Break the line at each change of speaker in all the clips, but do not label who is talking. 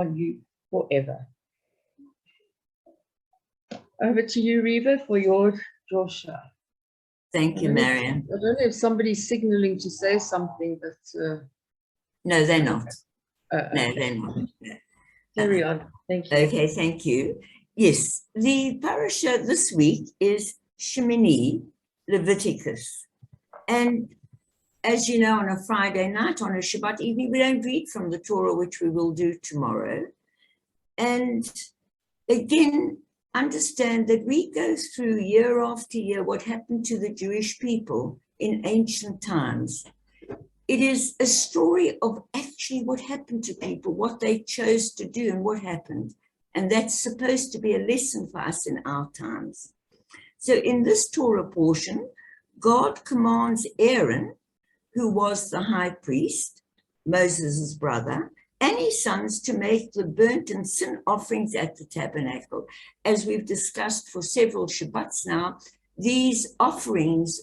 on you forever. Over to you, Reva, for your share.
Thank you, Marion.
I don't know if somebody's signaling to say something, but...
no, they're not. No, they're not.
Carry on. Thank you.
Okay, thank you. Yes, the parasha this week is Shemini, Leviticus. And as you know, on a Friday night, on a Shabbat evening, we don't read from the Torah, which we will do tomorrow. And again, understand that we go through year after year what happened to the Jewish people in ancient times. It is a story of actually what happened to people, what they chose to do and what happened. And that's supposed to be a lesson for us in our times. So in this Torah portion, God commands Aaron, who was the high priest, Moses' brother, and his sons to make the burnt and sin offerings at the tabernacle. As we've discussed for several Shabbats now, these offerings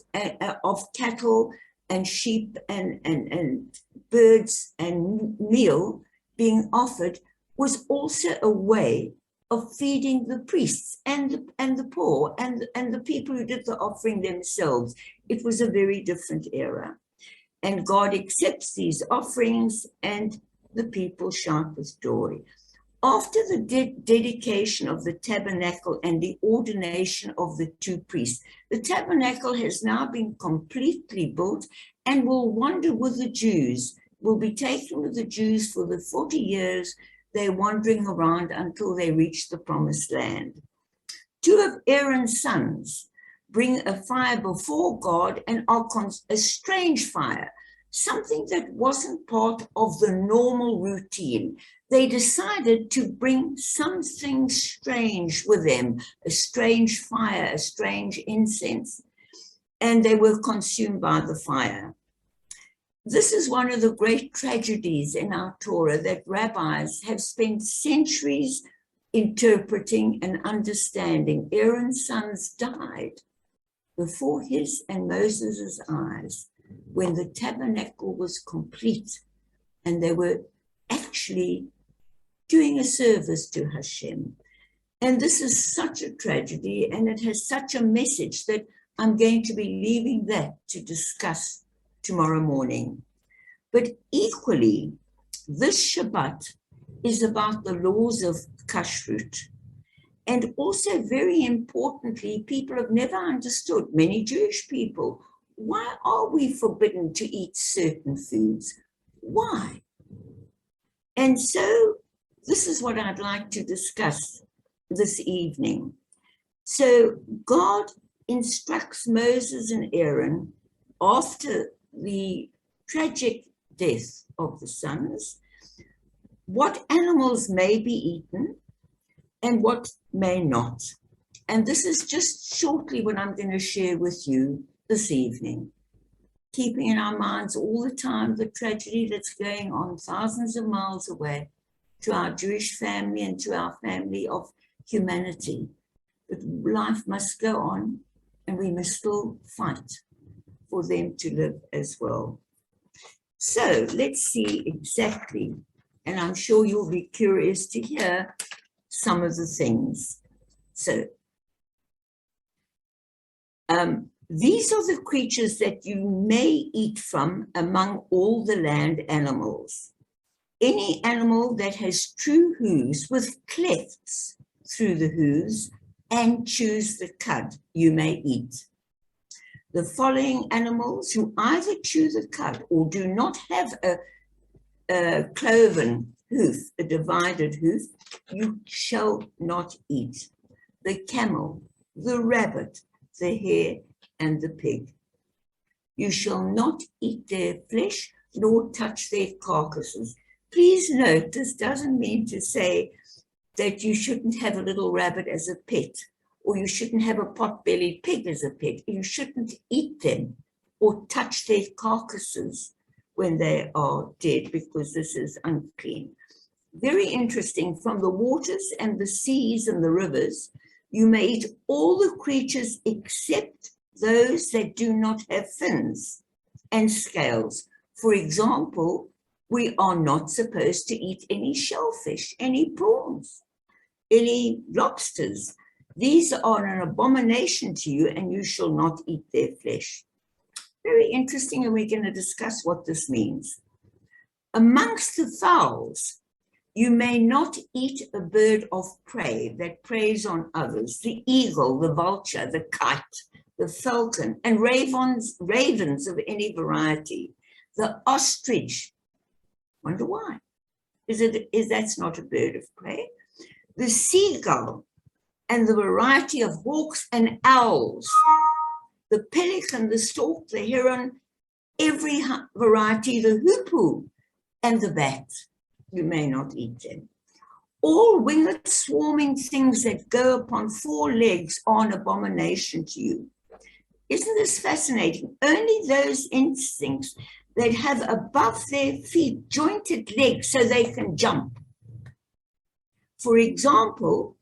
of cattle and sheep and birds and meal being offered was also a way of feeding the priests and the poor and the people who did the offering themselves. It was a very different era. And God accepts these offerings and the people shout with joy. After the dedication of the tabernacle and the ordination of the two priests, the tabernacle has now been completely built and will wander with the Jews, will be taken with the Jews for the 40 years they're wandering around until they reach the promised land. Two of Aaron's sons bring a fire before God and a strange fire, something that wasn't part of the normal routine. They decided to bring something strange with them, a strange fire, a strange incense, and they were consumed by the fire. This is one of the great tragedies in our Torah that rabbis have spent centuries interpreting and understanding. Aaron's sons died before his and Moses' eyes when the tabernacle was complete and they were actually doing a service to Hashem. And this is such a tragedy, and it has such a message that I'm going to be leaving that to discuss tomorrow morning. But equally, this Shabbat is about the laws of kashrut. And also, very importantly, people have never understood, many Jewish people, why are we forbidden to eat certain foods? Why? And so this is what I'd like to discuss this evening. So God instructs Moses and Aaron after the tragic death of the sons, what animals may be eaten and what may not. And this is just shortly what I'm going to share with you this evening, keeping in our minds all the time the tragedy that's going on thousands of miles away to our Jewish family and to our family of humanity. But life must go on, and we must still fight for them to live as well. So let's see exactly, and I'm sure you'll be curious to hear some of the things. So these are the creatures that you may eat from among all the land animals. Any animal that has true hooves with clefts through the hooves and chews the cud you may eat. The following animals who either chew the cud or do not have a cloven hoof, a divided hoof, you shall not eat. The camel, the rabbit, the hare, and the pig. You shall not eat their flesh nor touch their carcasses. Please note, this doesn't mean to say that you shouldn't have a little rabbit as a pet, or you shouldn't have a pot-bellied pig as a pet. You shouldn't eat them or touch their carcasses when they are dead, because this is unclean. Very interesting, from the waters and the seas and the rivers, you may eat all the creatures except those that do not have fins and scales. For example, We are not supposed to eat any shellfish, any prawns, any lobsters. These are an abomination to you, and you shall not eat their flesh. Very interesting, and we're going to discuss what this means. Amongst the fowls, you may not eat a bird of prey that preys on others, the eagle, the vulture, the kite, the falcon, and ravens of any variety, the ostrich. Wonder why? Is that's not a bird of prey? The seagull and the variety of hawks and owls, the pelican, the stork, the heron, every variety, the hoopoe and the bat. You may not eat them. All winged swarming things that go upon 4 legs are an abomination to you. Isn't this fascinating? Only those instincts that have above their feet jointed legs so they can jump. For example,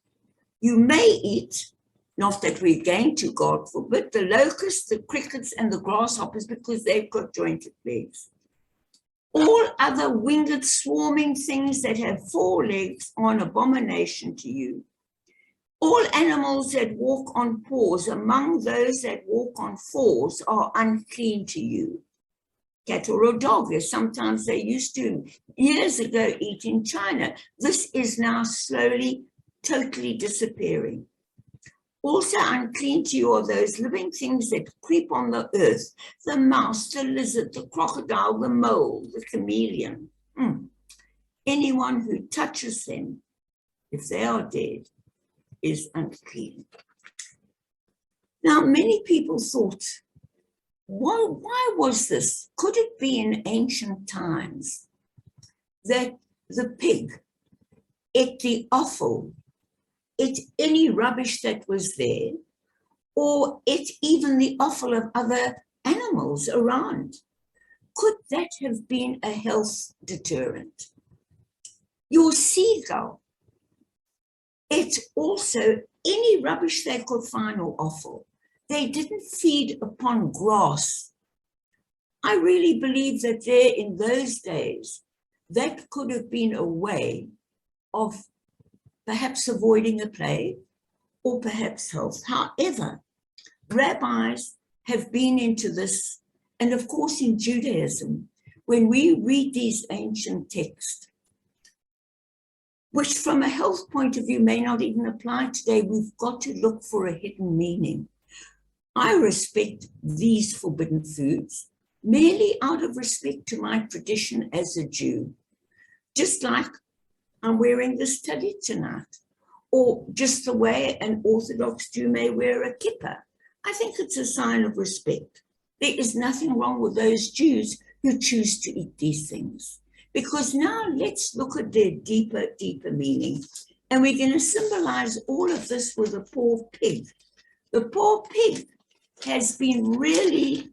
you may eat, not that we're going to, God forbid, the locusts, the crickets, and the grasshoppers because they've got jointed legs. All other winged swarming things that have 4 legs are an abomination to you. All animals that walk on paws among those that walk on 4s are unclean to you. Cat or a dog, as sometimes they used to years ago eat in China. This is now slowly, totally disappearing. Also unclean to you are those living things that creep on the earth, the mouse, the lizard, the crocodile, the mole, the chameleon. Anyone who touches them, if they are dead, is unclean. Now, many people thought, why was this? Could it be in ancient times that the pig ate the offal, ate any rubbish that was there, or ate even the offal of other animals around? Could that have been a health deterrent? Your seagull ate also any rubbish they could find or offal. They didn't feed upon grass. I really believe that there in those days, that could have been a way of perhaps avoiding a plague or perhaps health. However, rabbis have been into this, and of course in Judaism, when we read these ancient texts, which from a health point of view may not even apply today, we've got to look for a hidden meaning. I respect these forbidden foods merely out of respect to my tradition as a Jew, just like I'm wearing this talit tonight, or just the way an Orthodox Jew may wear a kippah. I think it's a sign of respect. There is nothing wrong with those Jews who choose to eat these things, because now let's look at their deeper meaning. And we're going to symbolize all of this with a poor pig. The poor pig has been really,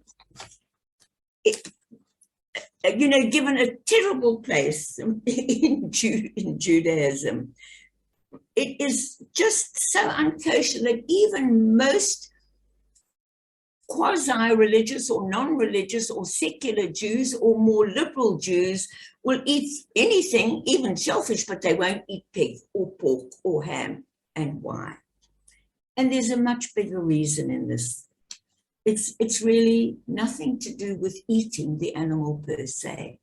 given a terrible place in Judaism. It is just so unkosher that even most quasi-religious or non-religious or secular Jews or more liberal Jews will eat anything, even shellfish, but they won't eat pig or pork or ham. And why? And there's a much bigger reason in this. It's really nothing to do with eating the animal per se.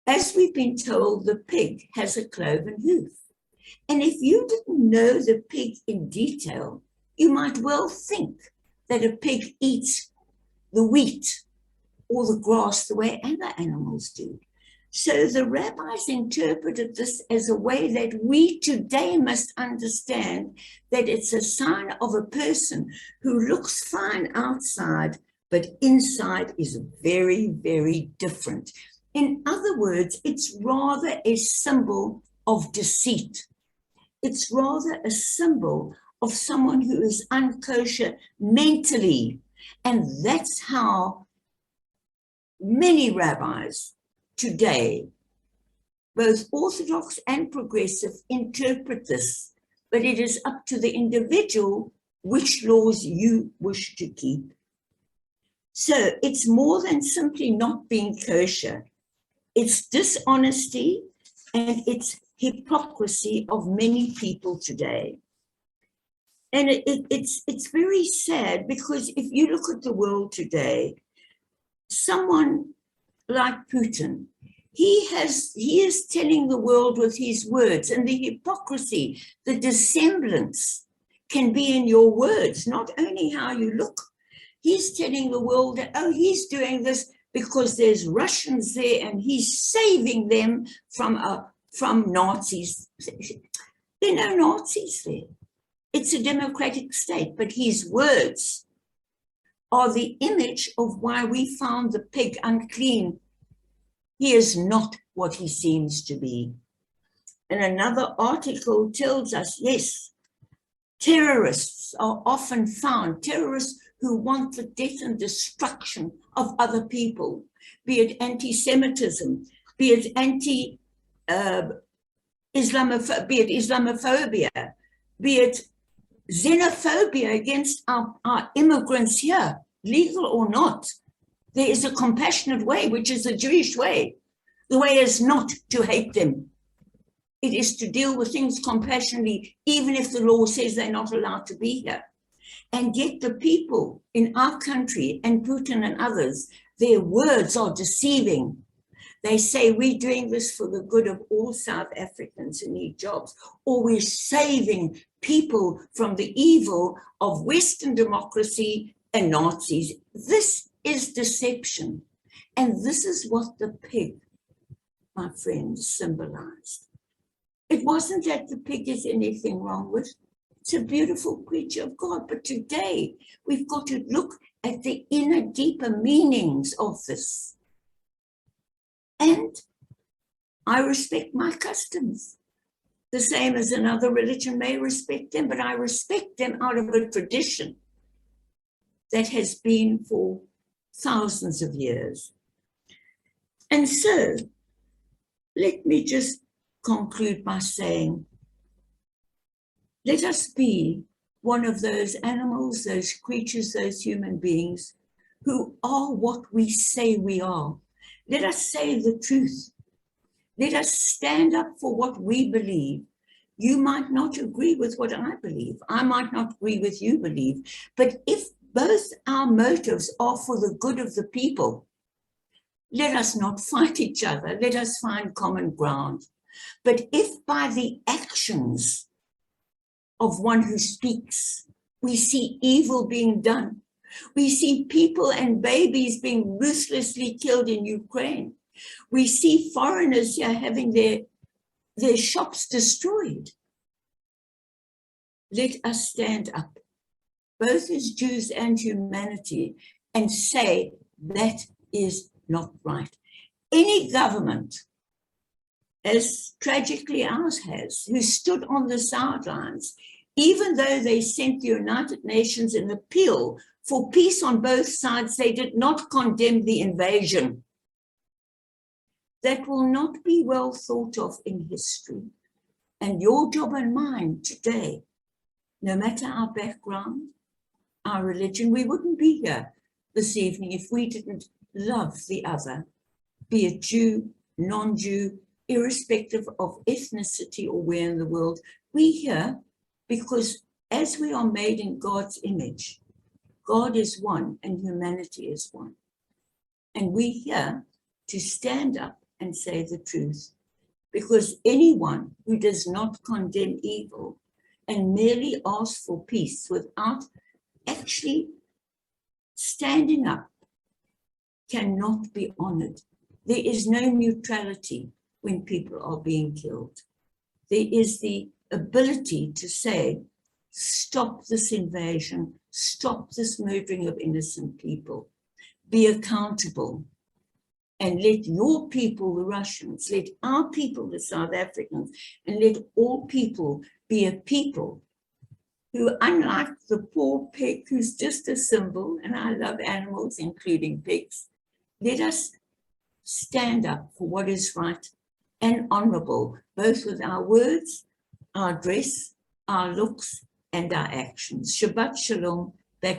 As we've been told, the pig has a cloven hoof. And if you didn't know the pig in detail, you might well think that a pig eats the wheat or the grass the way other animals do. So the rabbis interpreted this as a way that we today must understand that it's a sign of a person who looks fine outside, but inside is very, very different. In other words, it's rather a symbol of deceit. It's rather a symbol of someone who is unkosher mentally. And that's how many rabbis today, both Orthodox and progressive, interpret this, but it is up to the individual which laws you wish to keep. So it's more than simply not being kosher. it's dishonesty, and it's hypocrisy of many people today. And it's very sad, because if you look at the world today, someone like Putin, he is telling the world with his words, and the hypocrisy, the dissemblance can be in your words, not only how you look. He's telling the world that, oh, he's doing this because there's Russians there and he's saving them from Nazis. There are no Nazis there. It's a democratic state, but his words are the image of why we found the pig unclean. He is not what he seems to be. And another article tells us, yes, terrorists are often found, terrorists who want the death and destruction of other people, be it anti-Semitism, be it Islamophobia, be it xenophobia against our immigrants here, legal or not. There is a compassionate way, which is the Jewish way. The way is not to hate them. It is to deal with things compassionately, even if the law says they're not allowed to be here. And yet the people in our country, and Putin and others, their words are deceiving. They say we're doing this for the good of all South Africans who need jobs, or we're saving people from the evil of Western democracy and Nazis. This is deception. And this is what the pig, my friends, symbolized. It wasn't that the pig is anything wrong with. It's a beautiful creature of God. But today we've got to look at the inner, deeper meanings of this. And I respect my customs, the same as another religion may respect them, but I respect them out of a tradition that has been for thousands of years. And so, let me just conclude by saying, let us be one of those animals, those creatures, those human beings who are what we say we are. Let us say the truth. Let us stand up for what we believe. You might not agree with what I believe. I might not agree with you believe. But if both our motives are for the good of the people, let us not fight each other. Let us find common ground. But if by the actions of one who speaks, we see evil being done, we see people and babies being ruthlessly killed in Ukraine, we see foreigners here having their shops destroyed, let us stand up, both as Jews and humanity, and say that is not right. Any government, as tragically ours has, who stood on the sidelines, even though they sent the United Nations an appeal for peace on both sides, they did not condemn the invasion. That will not be well thought of in history. And your job and mine today, no matter our background, our religion, we wouldn't be here this evening if we didn't love the other, be it Jew, non-Jew, irrespective of ethnicity or where in the world. We here because as we are made in God's image, God is one and humanity is one. And we here to stand up and say the truth, because anyone who does not condemn evil and merely asks for peace without actually standing up cannot be honored. There is no neutrality when people are being killed. There is the ability to say, stop this invasion, stop this murdering of innocent people, be accountable, and let your people, the Russians, let our people, the South Africans, and let all people be a people who, unlike the poor pig who's just a symbol, and I love animals, including pigs, let us stand up for what is right and honorable, both with our words, our dress, our looks, and our actions. Shabbat Shalom. Back